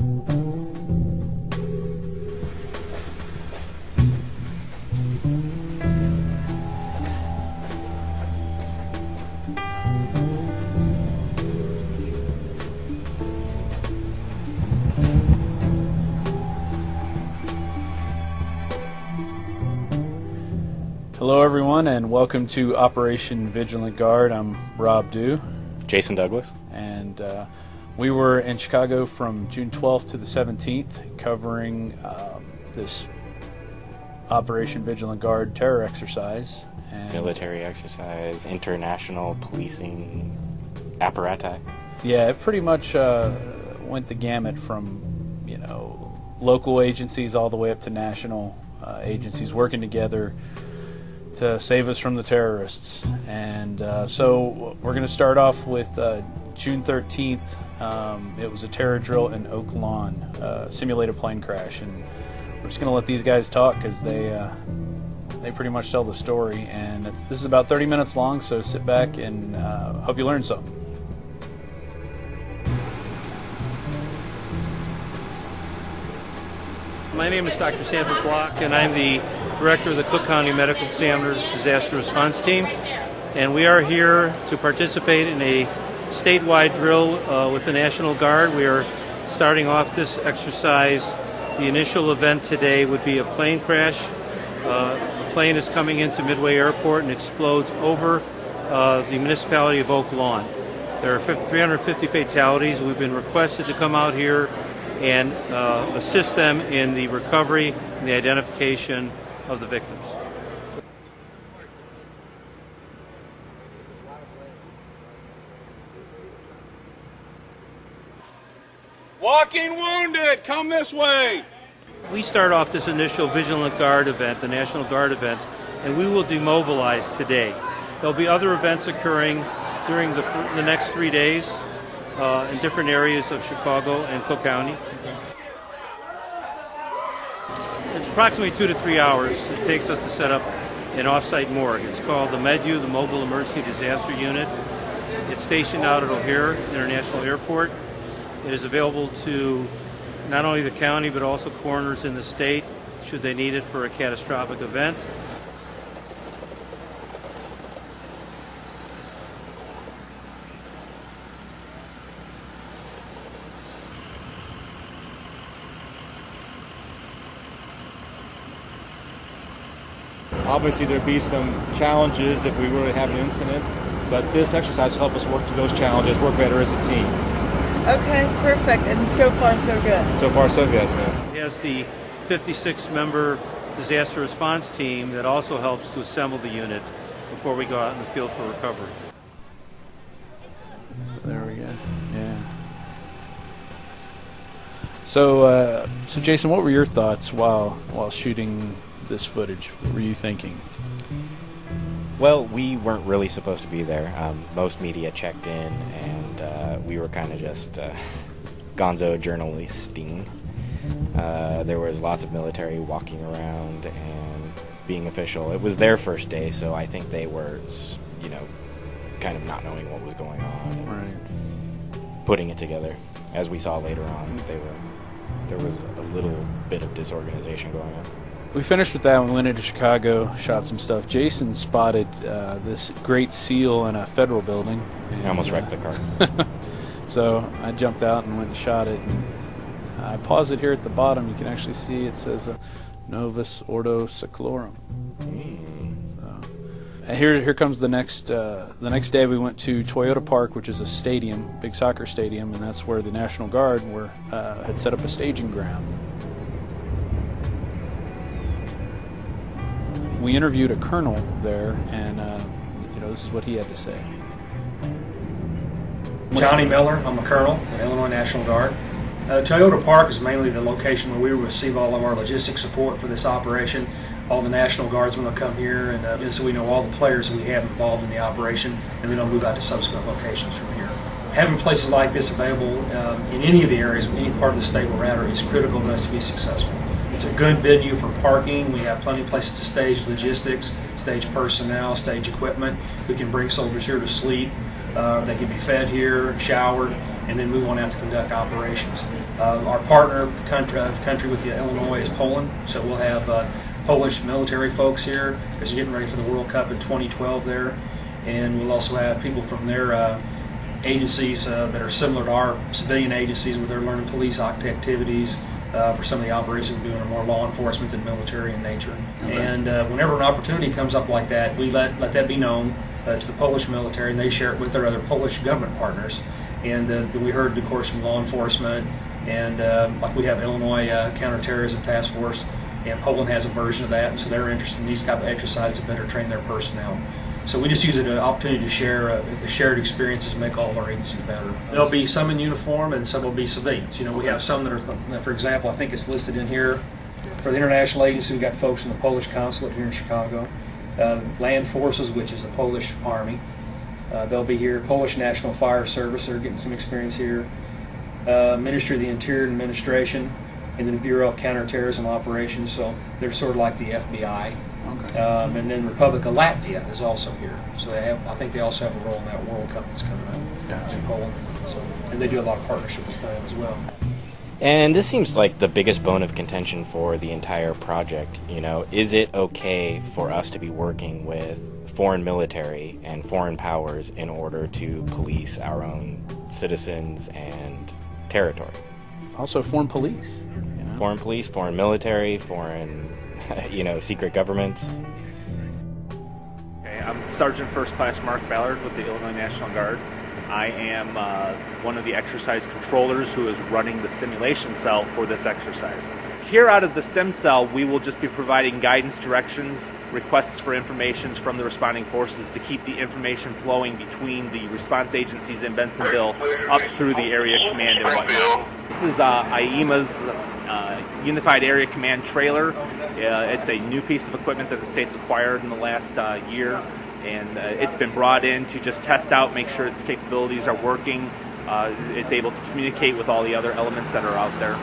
Hello everyone, and welcome to Operation Vigilant Guard. I'm Rob Dew. Jason Douglas. And we were in Chicago from June 12th to the 17th covering this Operation Vigilant Guard terror exercise. And military exercise, international policing apparatus. yeah, it pretty much went the gamut from, local agencies all the way up to national agencies working together to save us from the terrorists. And so we're going to start off with June 13th. It was a terror drill in Oak Lawn, simulated plane crash, and we're just going to let these guys talk because they pretty much tell the story. And this is about 30 minutes long, so sit back and hope you learn something. My name is Dr. Sanford Block, and I'm the Director of the Cook County Medical Examiner's Disaster Response Team. And we are here to participate in a statewide drill with the National Guard. We are starting off this exercise. The initial event today would be a plane crash. A plane is coming into Midway Airport and explodes over the municipality of Oak Lawn. There are 350 fatalities. We've been requested to come out here and assist them in the recovery and the identification of the victims. Walking wounded, come this way. We start off this initial Vigilant Guard event, the National Guard event, and we will demobilize today. There'll be other events occurring during the next 3 days in different areas of Chicago and Cook County. It's approximately 2 to 3 hours it takes us to set up an off-site morgue. It's called the MEDU, the Mobile Emergency Disaster Unit. It's stationed out at O'Hare International Airport. It is available to not only the county but also coroners in the state should they need it for a catastrophic event. Obviously there'd be some challenges if we really have an incident, but this exercise will help us work through those challenges, work better as a team. Okay, perfect, and so far so good. So far so good. Yeah. He has the 56-member disaster response team that also helps to assemble the unit before we go out in the field for recovery. So there we go. Yeah. So Jason, what were your thoughts while shooting this footage? What were you thinking? Well, we weren't really supposed to be there. Most media checked in, and we were kind of just gonzo journalisting. There was lots of military walking around and being official. It was their first day, so I think they were, kind of not knowing what was going on and Right. putting it together. As we saw later on, there was a little bit of disorganization going on. We finished with that and we went into Chicago, shot some stuff. Jason spotted this great seal in a federal building. I almost wrecked the car. So I jumped out and went and shot it. And I pause it here at the bottom. You can actually see it says Novus Ordo Seclorum. So here comes the next day. We went to Toyota Park, which is a stadium, big soccer stadium, and that's where the National Guard had set up a staging ground. We interviewed a colonel there, and this is what he had to say. Johnny Miller, I'm a colonel in Illinois National Guard. Toyota Park is mainly the location where we receive all of our logistics support for this operation. All the National Guardsmen will come here, and so we know all the players we have involved in the operation, and then they'll move out to subsequent locations from here. Having places like this available in any of the areas, in any part of the state we're at, is critical for us to be successful. It's a good venue for parking. We have plenty of places to stage logistics, stage personnel, stage equipment. We can bring soldiers here to sleep. They can be fed here, showered, and then move on out to conduct operations. Our partner country with the Illinois is Poland, so we'll have Polish military folks here as you're getting ready for the World Cup in 2012 there, and we'll also have people from their agencies that are similar to our civilian agencies where they're learning police activities for some of the operations we're doing are more law enforcement than military in nature. Okay. And whenever an opportunity comes up like that, we let that be known to the Polish military, and they share it with their other Polish government partners. And we heard, of course, from law enforcement, and like we have Illinois Counterterrorism Task Force, and Poland has a version of that, and so they're interested in these type of exercises to better train their personnel. So we just use it as an opportunity to share the shared experiences and make all of our agencies better. There'll be some in uniform and some will be civilians. You know, we have some that are, for example, I think it's listed in here. For the international agency, we've got folks from the Polish consulate here in Chicago, Land Forces, which is the Polish Army. They'll be here. Polish National Fire Service, they're getting some experience here. Ministry of the Interior Administration, and then the Bureau of Counterterrorism Operations, so they're sort of like the FBI. Okay. And then Republic of Latvia is also here, so I think they also have a role in that World Cup that's coming up in Poland. So, and they do a lot of partnership with them as well. And this seems like the biggest bone of contention for the entire project. You know, is it okay for us to be working with foreign military and foreign powers in order to police our own citizens and territory? Also, foreign police. You know? Foreign police, foreign military, foreign, secret governments. Okay, I'm Sergeant First Class Mark Ballard with the Illinois National Guard. I am one of the exercise controllers who is running the simulation cell for this exercise. Here out of the sim cell, we will just be providing guidance, directions, requests for information from the responding forces to keep the information flowing between the response agencies in Bensonville up through the area command and whatnot. This is IEMA's Unified Area Command trailer. It's a new piece of equipment that the state's acquired in the last year, and it's been brought in to just test out, make sure its capabilities are working. It's able to communicate with all the other elements that are out there.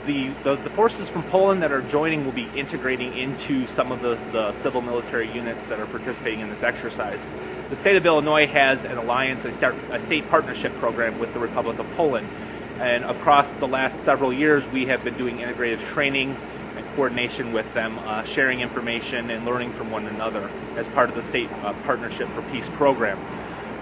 The forces from Poland that are joining will be integrating into some of the civil military units that are participating in this exercise. The state of Illinois has an alliance, a state partnership program with the Republic of Poland. And across the last several years, we have been doing integrative training and coordination with them, sharing information and learning from one another as part of the state Partnership for Peace program.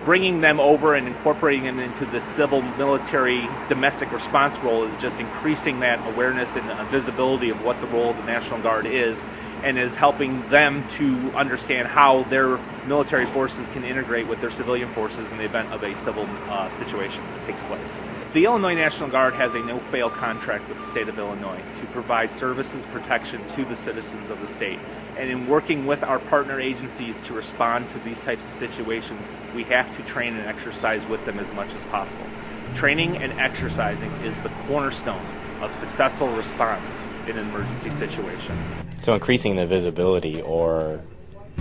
Bringing them over and incorporating them into the civil military domestic response role is just increasing that awareness and visibility of what the role of the National Guard is, and is helping them to understand how their military forces can integrate with their civilian forces in the event of a civil situation that takes place. The Illinois National Guard has a no-fail contract with the state of Illinois to provide services protection to the citizens of the state. And in working with our partner agencies to respond to these types of situations, we have to train and exercise with them as much as possible. Training and exercising is the cornerstone of successful response in an emergency situation. So increasing the visibility or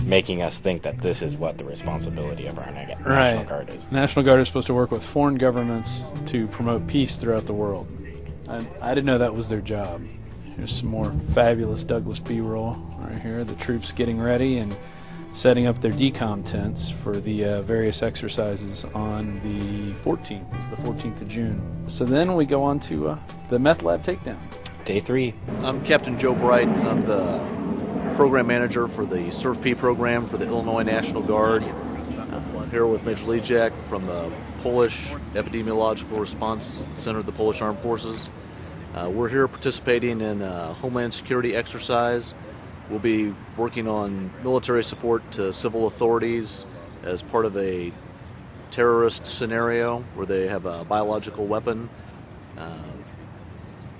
making us think that this is what the responsibility of our National Guard is. National Guard is supposed to work with foreign governments to promote peace throughout the world. I didn't know that was their job. Here's some more fabulous Douglas B-roll right here. The troops getting ready and setting up their decom tents for the various exercises on the 14th. It's the 14th of June. So then we go on to the meth lab takedown. Day 3. I'm Captain Joe Bright. I'm the program manager for the SURF-P program for the Illinois National Guard. I'm here with Major Lejak from the Polish Epidemiological Response Center of the Polish Armed Forces. We're here participating in a Homeland Security exercise. We'll be working on military support to civil authorities as part of a terrorist scenario where they have a biological weapon.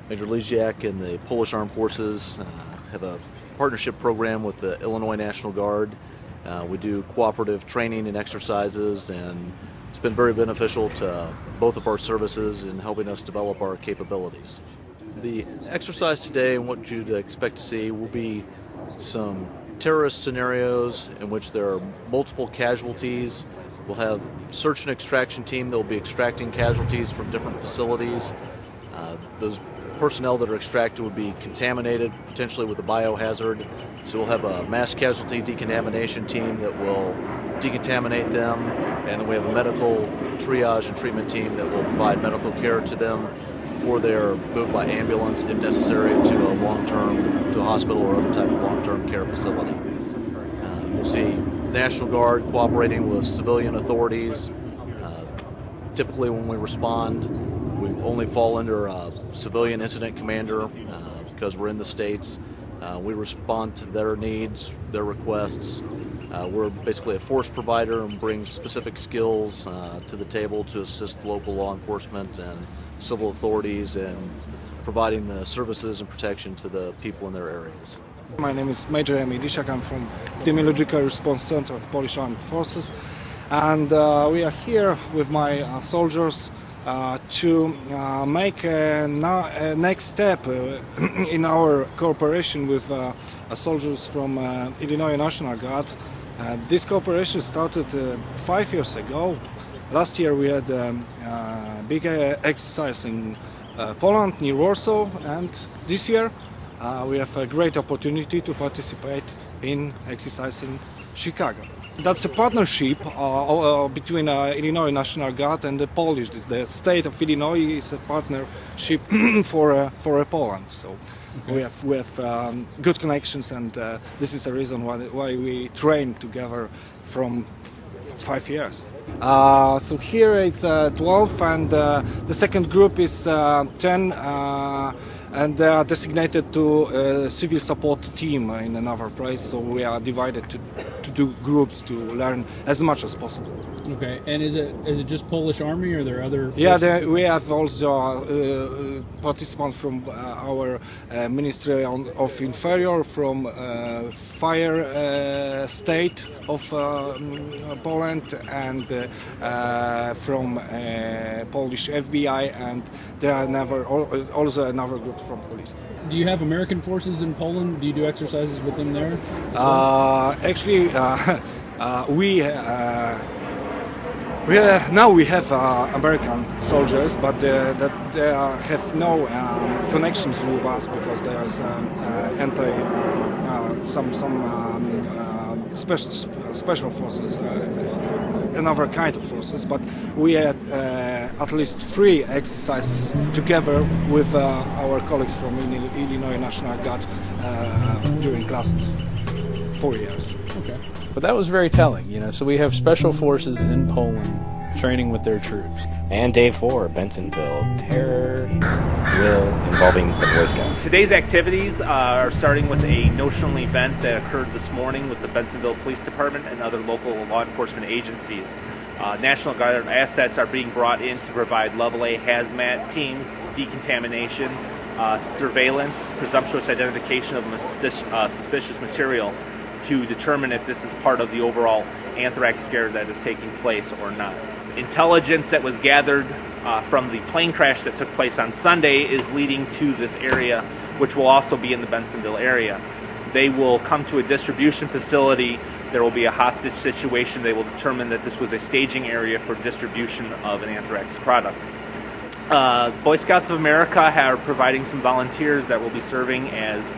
Major Lejak and the Polish Armed Forces have a partnership program with the Illinois National Guard. We do cooperative training and exercises, and it's been very beneficial to both of our services in helping us develop our capabilities. The exercise today and what you'd expect to see will be some terrorist scenarios in which there are multiple casualties. We'll have search and extraction team that will be extracting casualties from different facilities. Those personnel that are extracted would be contaminated, potentially with a biohazard. So we'll have a mass casualty decontamination team that will decontaminate them, and then we have a medical triage and treatment team that will provide medical care to them before they're moved by ambulance, if necessary, to a hospital or other type of long-term care facility. We'll see National Guard cooperating with civilian authorities. Typically when we respond, we only fall under a civilian incident commander because we're in the States. We respond to their needs, their requests. We're basically a force provider and bring specific skills to the table to assist local law enforcement and civil authorities in providing the services and protection to the people in their areas. My name is Major Emil Dishak. I'm from the Epidemiological Response Center of Polish Armed Forces, and we are here with my soldiers to make a next step in our cooperation with soldiers from Illinois National Guard. This cooperation started 5 years ago. Last year we had a big exercise in Poland, near Warsaw, and this year we have a great opportunity to participate in exercise in Chicago. That's a partnership between Illinois National Guard and the Polish. The state of Illinois is a partnership for Poland. So we have good connections, and this is the reason why we train together from 5 years. So here it's 12, and the second group is 10. And they are designated to a civil support team in another place, so we are divided to do groups to learn as much as possible. Okay, and is it just Polish Army, or are there other forces? Yeah, we have also participants from our Ministry of Interior, from Fire State of Poland, and from Polish FBI, and there are also another group from police. Do you have American forces in Poland? Do you do exercises with them there? Actually, now we have American soldiers, but that they have no connections with us because there's special forces, another kind of forces. But we had at least 3 exercises together with our colleagues from Illinois National Guard during the last 4 years. Okay. But that was very telling, So we have special forces in Poland training with their troops. And day 4, Bensonville, terror drill involving the Boy Scouts. Today's activities are starting with a notional event that occurred this morning with the Bensonville Police Department and other local law enforcement agencies. National Guard assets are being brought in to provide level A hazmat teams, decontamination, surveillance, presumptuous identification of suspicious material to determine if this is part of the overall anthrax scare that is taking place or not. Intelligence that was gathered from the plane crash that took place on Sunday is leading to this area, which will also be in the Bensonville area. They will come to a distribution facility. There will be a hostage situation. They will determine that this was a staging area for distribution of an anthrax product. Boy Scouts of America are providing some volunteers that will be serving as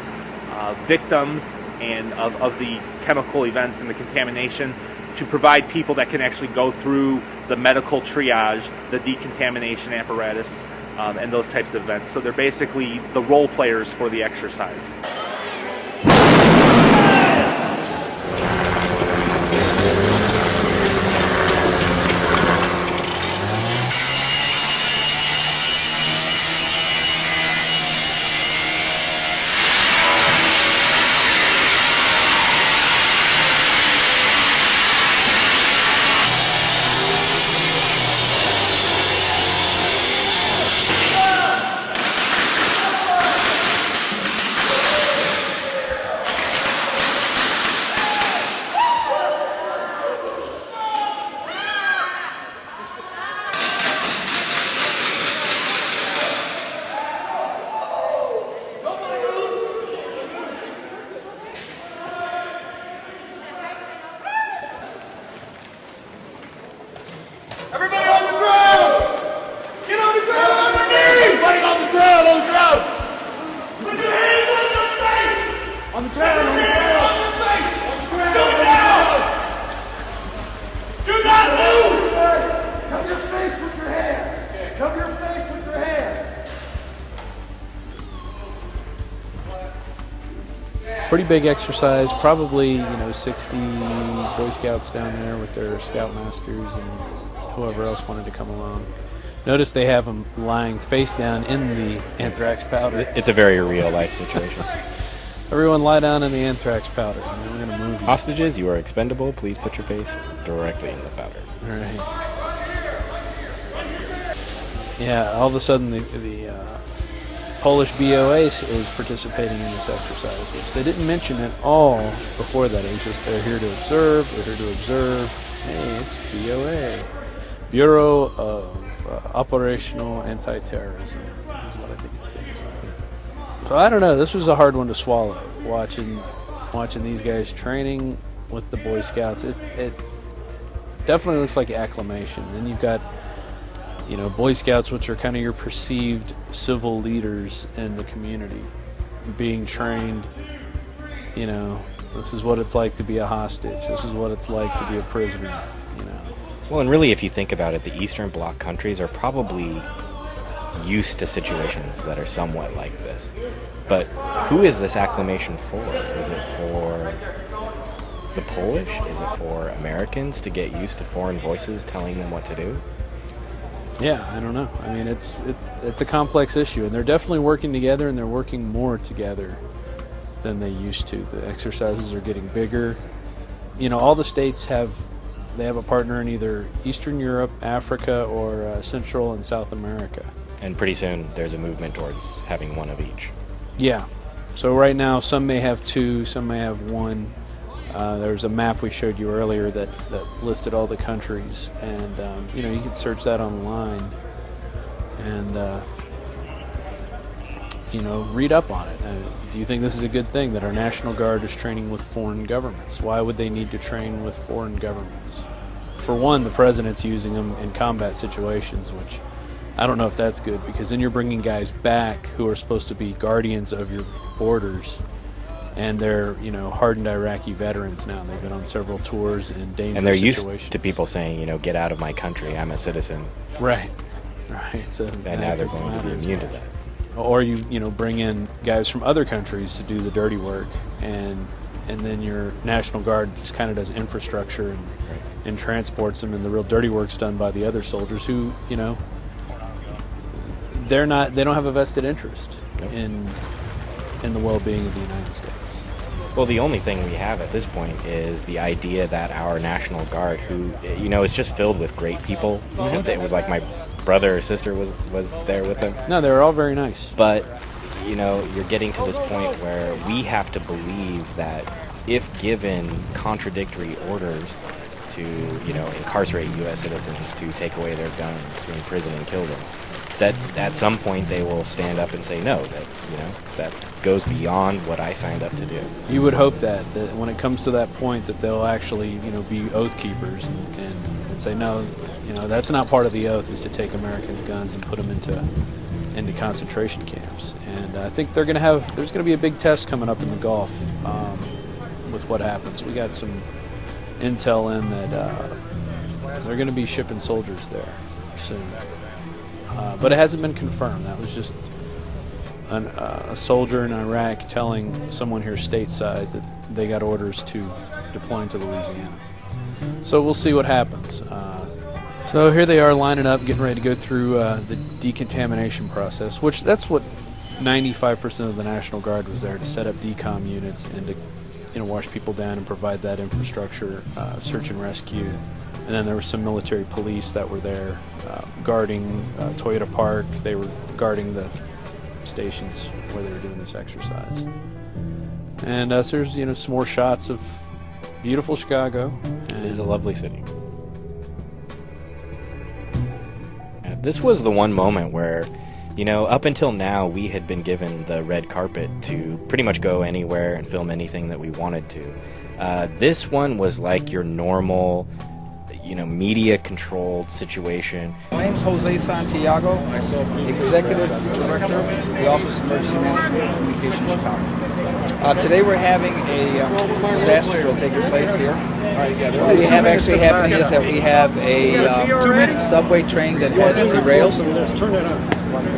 victims and of the chemical events and the contamination, to provide people that can actually go through the medical triage, the decontamination apparatus, and those types of events. So they're basically the role players for the exercise. pretty big exercise. Probably 60 Boy Scouts down there with their scoutmasters and whoever else wanted to come along. Notice they have them lying face down in the anthrax powder. It's a very real-life situation. Everyone lie down in the anthrax powder. We're going to move you. Hostages, you are expendable. Please put your face directly in the powder. All right. Yeah, all of a sudden the Polish BOA is participating in this exercise, which they didn't mention at all before that. It was just they're here to observe. They're here to observe. Hey, it's BOA. Bureau of Operational Anti-Terrorism is what I think it stands for. So I don't know. This was a hard one to swallow. Watching these guys training with the Boy Scouts, it definitely looks like acclimation. Then you've got Boy Scouts, which are kind of your perceived civil leaders in the community, being trained. This is what it's like to be a hostage. This is what it's like to be a prisoner. Well, and really, if you think about it, the Eastern Bloc countries are probably used to situations that are somewhat like this. But who is this acclimation for? Is it for the Polish? Is it for Americans to get used to foreign voices telling them what to do? Yeah, I don't know. I mean, it's a complex issue, and they're definitely working together, and they're working more together than they used to. The exercises are getting bigger. All the states have a partner in either Eastern Europe, Africa, or Central and South America. And pretty soon, there's a movement towards having one of each. Yeah. So right now, some may have two, some may have one. There was a map we showed you earlier that listed all the countries, and you can search that online and read up on it. Do you think this is a good thing that our National Guard is training with foreign governments? Why would they need to train with foreign governments? For one, the president's using them in combat situations, which I don't know if that's good, because then you're bringing guys back who are supposed to be guardians of your borders, and they're hardened Iraqi veterans now. They've been on several tours in dangerous situations. And they're used to people saying, get out of my country, I'm a citizen. Right. So and now they're going to be immune to that. Or you bring in guys from other countries to do the dirty work, and then your National Guard just kind of does infrastructure and transports them, and the real dirty work's done by the other soldiers who they don't have a vested interest in the well-being of the United States. Well, the only thing we have at this point is the idea that our National Guard, who is just filled with great people. It was like my brother or sister was there with them. No, they were all very nice. But you're getting to this point where we have to believe that if given contradictory orders to incarcerate U.S. citizens, to take away their guns, to imprison and kill them, that at some point they will stand up and say no, that goes beyond what I signed up to do. You would hope that when it comes to that point that they'll actually be oath keepers and say no, that's not part of the oath, is to take Americans' guns and put them into concentration camps. And I think there's going to be a big test coming up in the Gulf with what happens. We got some intel in that they're going to be shipping soldiers there soon. But it hasn't been confirmed. That was just a soldier in Iraq telling someone here stateside that they got orders to deploy into Louisiana. So we'll see what happens. So here they are lining up, getting ready to go through the decontamination process, which that's what 95% of the National Guard was there, to set up decom units and to wash people down and provide that infrastructure, search and rescue. And then there were some military police that were there guarding Toyota Park. They were guarding the stations where they were doing this exercise. And so there's some more shots of beautiful Chicago. It is a lovely city. This was the one moment where, up until now we had been given the red carpet to pretty much go anywhere and film anything that we wanted to. This one was like your normal, media-controlled situation. My name is Jose Santiago, Executive Director of the Office of Emergency Management and Communications Chicago. Today we're having a disaster drill taking place here. What we have actually happening is that we have a subway train that has derailed.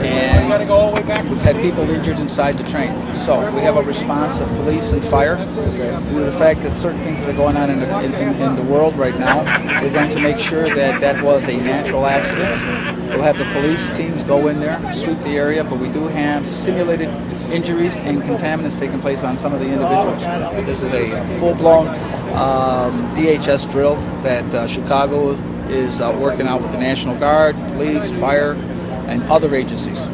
and we've had people injured inside the train. So we have a response of police and fire. Due to the fact that certain things that are going on in the world right now, we're going to make sure that that was a natural accident. We'll have the police teams go in there, sweep the area, but we do have simulated injuries and contaminants taking place on some of the individuals. This is a full-blown DHS drill that Chicago is working out with the National Guard, police, fire, and other agencies.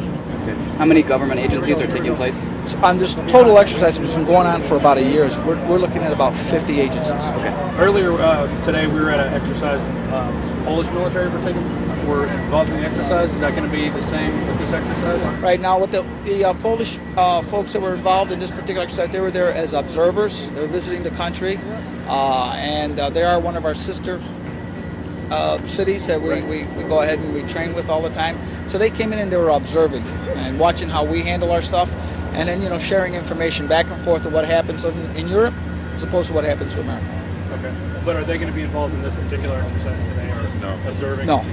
How many government agencies are taking place? So on this total exercise, which has been going on for about a year, we're looking at about 50 agencies. Okay. Earlier today, we were at an exercise. Some Polish military were involved in the exercise. Is that going to be the same with this exercise? Right now, with the Polish folks that were involved in this particular exercise, they were there as observers. They were visiting the country, and they are one of our sister cities that we go ahead and we train with all the time. So they came in and they were observing and watching how we handle our stuff, and then sharing information back and forth of what happens in Europe as opposed to what happens in America. Okay. But are they going to be involved in this particular exercise today, or no? Observing? No,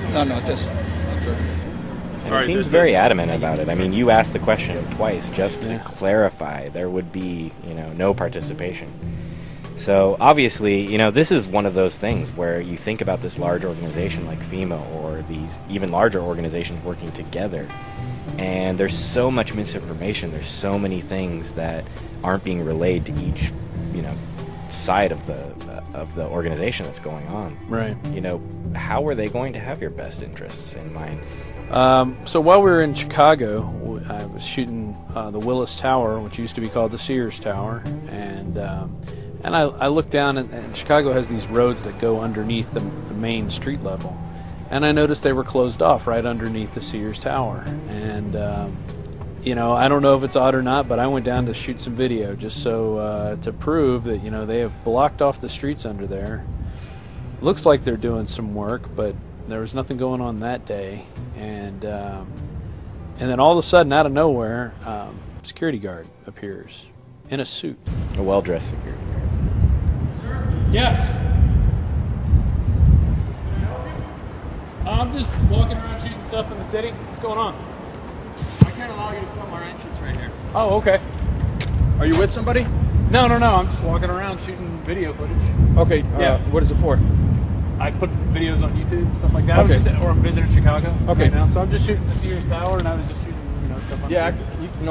just observing. And he seems very adamant about it. I mean, you asked the question twice just to clarify there would be, no participation. So obviously, this is one of those things where you think about this large organization like FEMA or these even larger organizations working together, and there's so much misinformation. There's so many things that aren't being relayed to each, side of the organization that's going on. Right. How are they going to have your best interests in mind? So while we were in Chicago, I was shooting the Willis Tower, which used to be called the Sears Tower, and I looked down, and Chicago has these roads that go underneath the main street level, and I noticed they were closed off right underneath the Sears Tower. And I don't know if it's odd or not, but I went down to shoot some video just so to prove that they have blocked off the streets under there. Looks like they're doing some work, but there was nothing going on that day. And then all of a sudden, out of nowhere, security guard appears in a suit. A well-dressed security guard. Yes. I'm just walking around shooting stuff in the city. What's going on? I can't allow you to film our entrance right here. Oh, okay. Are you with somebody? No. I'm just walking around shooting video footage. Okay. Yeah. What is it for? I put videos on YouTube, stuff like that. Okay. I'm visiting Chicago right now, so I'm just shooting the Sears Tower, and I was just shooting, stuff on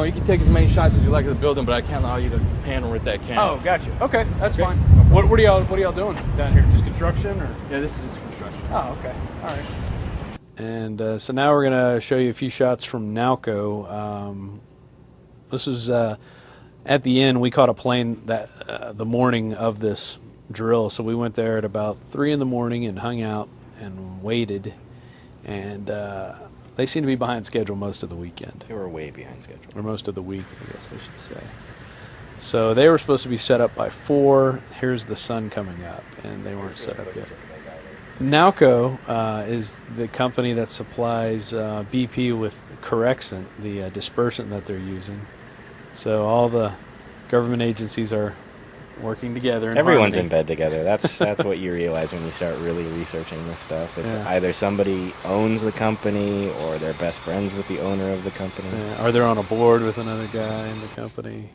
you can take as many shots as you like of the building, but I can't allow you to pan with that camera. Oh, gotcha. Okay, that's fine. What are y'all doing down here? Just construction, or? Yeah, this is just construction. Oh, okay. All right. And so now we're going to show you a few shots from Nalco. This was at the end. We caught a plane that the morning of this drill, so we went there at about 3 in the morning and hung out and waited. And they seem to be behind schedule most of the weekend. They were way behind schedule. Or most of the week, I guess I should say. So they were supposed to be set up by 4. Here's the sun coming up, and they weren't set up yet. Nalco is the company that supplies BP with Corexant, the dispersant that they're using. So all the government agencies are working together. Everyone's in bed together. That's what you realize when you start really researching this stuff. It's either somebody owns the company or they're best friends with the owner of the company. Or they're on a board with another guy in the company.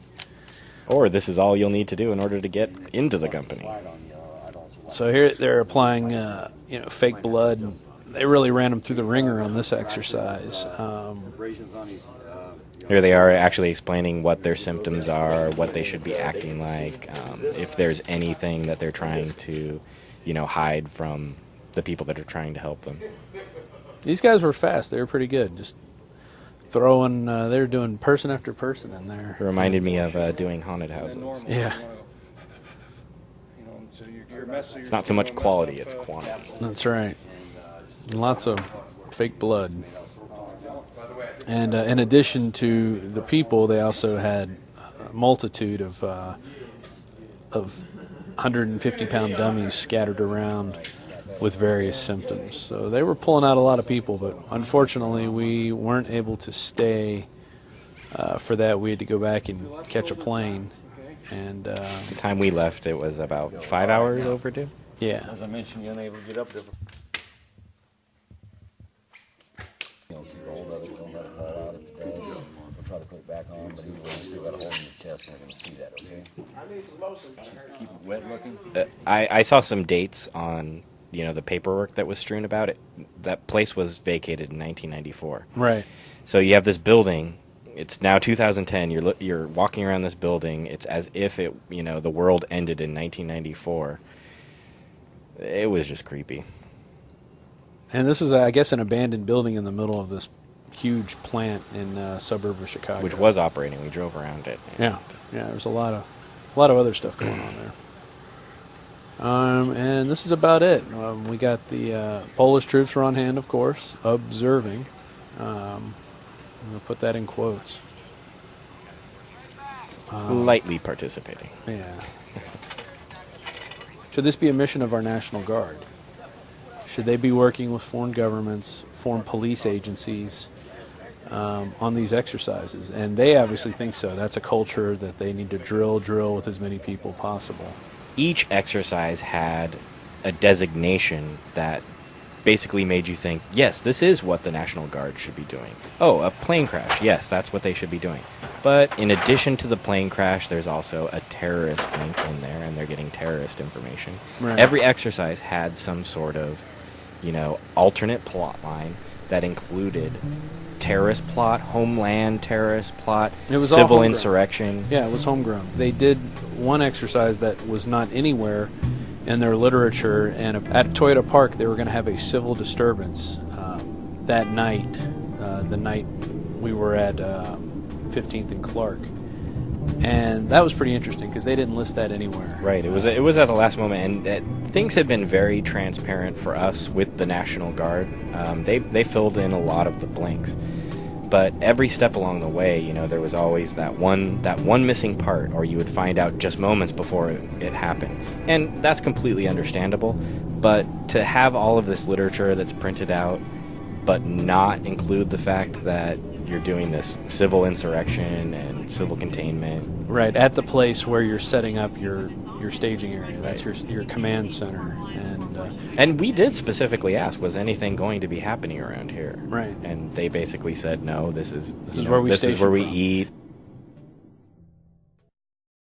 Or this is all you'll need to do in order to get into the company. So here they're applying, fake blood. They really ran them through the ringer on this exercise. Here they are actually explaining what their symptoms are, what they should be acting like, if there's anything that they're trying to, hide from the people that are trying to help them. These guys were fast. They were pretty good. Just throwing, they were doing person after person in there. It reminded me of doing haunted houses. Yeah. It's not so much quality, it's quantity. That's right. Lots of fake blood. And in addition to the people, they also had a multitude of 150-pound dummies scattered around with various symptoms. So they were pulling out a lot of people, but unfortunately we weren't able to stay for that. We had to go back and catch a plane. And the time we left, it was about 5 hours overdue. Yeah. As I mentioned, you're unable to get up there. put it back on, but either way, you still got a hole in your chest, and we're going to see that, okay? I need some lotion. Keep it wet looking. I saw some dates on, the paperwork that was strewn about it. That place was vacated in 1994. Right. So you have this building. It's now 2010. You're walking around this building. It's as if the world ended in 1994. It was just creepy. And this is, I guess, an abandoned building in the middle of this huge plant in a suburb of Chicago, Which was operating. We drove around it. Yeah. There's a lot of other stuff going on there. And this is about it. We got the Polish troops are on hand, of course, observing. I'm going to put that in quotes. Lightly participating. Yeah. Should this be a mission of our National Guard? Should they be working with foreign governments, foreign police agencies on these exercises? And they obviously think so. That's a culture that they need to drill with as many people possible. Each exercise had a designation that basically made you think, yes, this is what the National Guard should be doing. Oh, a plane crash. Yes, that's what they should be doing. But in addition to the plane crash, there's also a terrorist link in there, and they're getting terrorist information. Right. Every exercise had some sort of, alternate plot line that included terrorist plot, homeland terrorist plot, It was civil all insurrection. Yeah, it was homegrown. They did one exercise that was not anywhere in their literature, and at Toyota Park they were going to have a civil disturbance that night, the night we were at 15th and Clark. And that was pretty interesting because they didn't list that anywhere. Right. It was at the last moment, and things had been very transparent for us with the National Guard. They filled in a lot of the blanks, but every step along the way, there was always that one missing part, or you would find out just moments before it happened, and that's completely understandable. But to have all of this literature that's printed out, but not include the fact that you're doing this civil insurrection and civil containment. Right, at the place where you're setting up your staging area. That's your command center. And we did specifically ask, was anything going to be happening around here? Right. And they basically said, no, this is where we this is where we from. eat.